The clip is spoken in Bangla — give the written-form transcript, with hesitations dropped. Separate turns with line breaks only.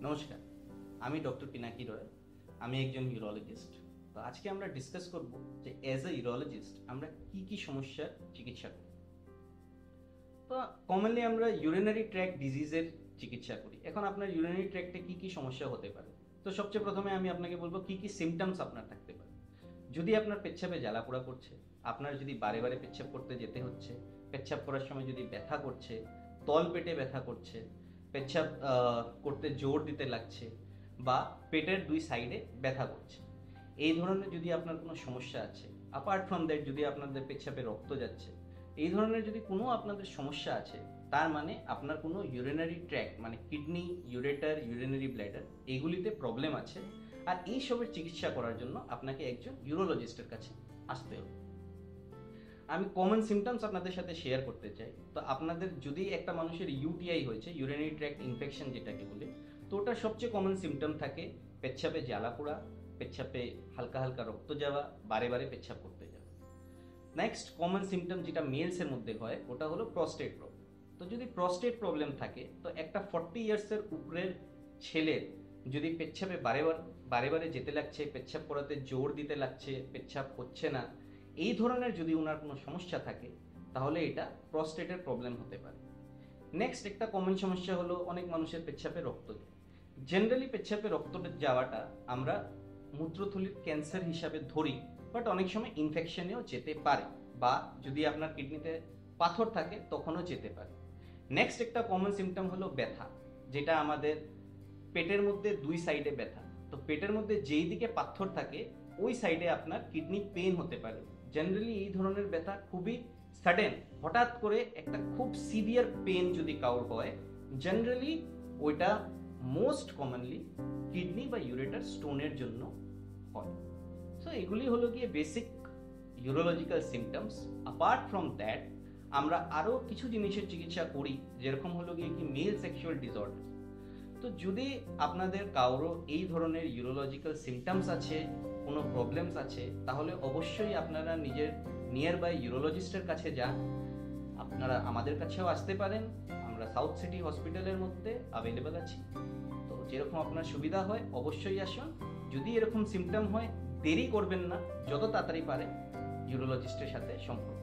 নমস্কার, আমি ডক্টর পিনাকি রয়। আমি একজন ইউরোলজিস্ট। তো আজকে আমরা ডিসকাস করব যে অ্যাজ এ ইউরোলজিস্ট আমরা কি কি সমস্যার চিকিৎসা করি। তো কমনলি আমরা ইউরিনারি ট্র্যাক্ট ডিজিজের চিকিৎসা করি। এখন আপনার ইউরিনারি ট্র্যাক্টে কি কি সমস্যা হতে পারে, তো সবচেয়ে প্রথমে আমি আপনাকে বলবো কি কি সিমটমস আপনার থাকতে পারে। যদি আপনার পেচ্ছাপে জ্বালাপোড়া করছে, আপনার যদি বারে বারে পেচ্ছাপ করতে যেতে হচ্ছে, পেচ্ছাপ করার সময় যদি ব্যথা করছে, তল পেটে ব্যথা করছে, পেচ্ছাপ করতে জোর দিতে লাগছে, বা পেটের দুই সাইডে ব্যথা করছে, এই ধরনের যদি আপনার কোনো সমস্যা আছে, অ্যাপার্ট ফ্রম দ্যাট যদি আপনাদের পেচ্ছাপে রক্ত যাচ্ছে, এই ধরনের যদি কোনো আপনাদের সমস্যা আছে, তার মানে আপনার কোনো ইউরিনারি ট্র্যাক্ট মানে কিডনি, ইউরেটার, ইউরিনারি ব্ল্যাডার এগুলিতে প্রবলেম আছে। আর এই সবের চিকিৎসা করার জন্য আপনাকে একজন ইউরোলজিস্টের কাছে আসতে হবে। আমি কমন সিমটমস আপনাদের সাথে শেয়ার করতে চাই। তো আপনাদের যদি একটা মানুষের ইউটিআই হয়েছে, ইউরিনারি ট্র্যাক্ট ইনফেকশন যেটাকে বলে, তো ওটার সবচেয়ে কমন সিমটম থাকে পেচ্ছাপে জ্বালাপোড়া, পেচ্ছাপে হালকা হালকা রক্ত যাওয়া, বারে বারে পেচ্ছাপ করতে যাওয়া। নেক্সট কমন সিমটম যেটা মেলসের মধ্যে হয় ওটা হলো প্রস্টেট প্রবলেম। তো যদি প্রস্টেট প্রবলেম থাকে, তো একটা 40 ইয়ার্সের উপরের ছেলের যদি পেচ্ছাপে বারে বারে যেতে লাগছে, পেচ্ছাপ করাতে জোর দিতে লাগছে, পেচ্ছাপ হচ্ছে না, এই ধরনের যদি ওনার কোনো সমস্যা থাকে, তাহলে এটা প্রস্টেটের প্রবলেম হতে পারে। নেক্সট একটা কমন সমস্যা হলো অনেক মানুষের পেচ্ছাপে রক্ত যায়। জেনারেলি পেচ্ছাপে রক্ত যাওয়াটা আমরা মূত্রথলির ক্যান্সার হিসাবে ধরি, বাট অনেক সময় ইনফেকশনেও যেতে পারে, বা যদি আপনার কিডনিতে পাথর থাকে তখনও যেতে পারে। নেক্সট একটা কমন সিমটম হলো ব্যথা, যেটা আমাদের পেটের মধ্যে দুই সাইডে ব্যথা। তো পেটের মধ্যে যেই দিকে পাথর থাকে ওই সাইডে আপনার কিডনি পেইন হতে পারে। জেনারেলি এই ধরনের ব্যথা খুবই সাডেন, হঠাৎ করে একটা খুব সিভিয়ার পেন যদি কাউর হয়, জেনারেলি ওইটা মোস্ট কমনলি কিডনি বা ইউরেটার স্টোনের জন্য হয়। সো এগুলি হলো গিয়ে basic urological symptoms. Apart from that আমরা আরও কিছু জিনিসের চিকিৎসা করি, যেরকম হলো গিয়ে কি মেল সেক্সুয়াল ডিসঅর্ডার। তো যদি আপনাদের কারো এই ধরনের ইউরোলজিক্যাল সিমটমস আছে, কোনো প্রবলেমস আছে, তাহলে অবশ্যই আপনারা নিজের নিয়ার বাই ইউরোলজিস্টের কাছে যান। আপনারা আমাদের কাছেও আসতে পারেন, আমরা সাউথ সিটি হসপিটালের মধ্যে অ্যাভেলেবেল আছি। তো যেরকম আপনার সুবিধা হয় অবশ্যই আসুন। যদি এরকম সিমটম হয়, দেরি করবেন না, যত তাড়াতাড়ি পারে ইউরোলজিস্টের সাথে সম্পর্ক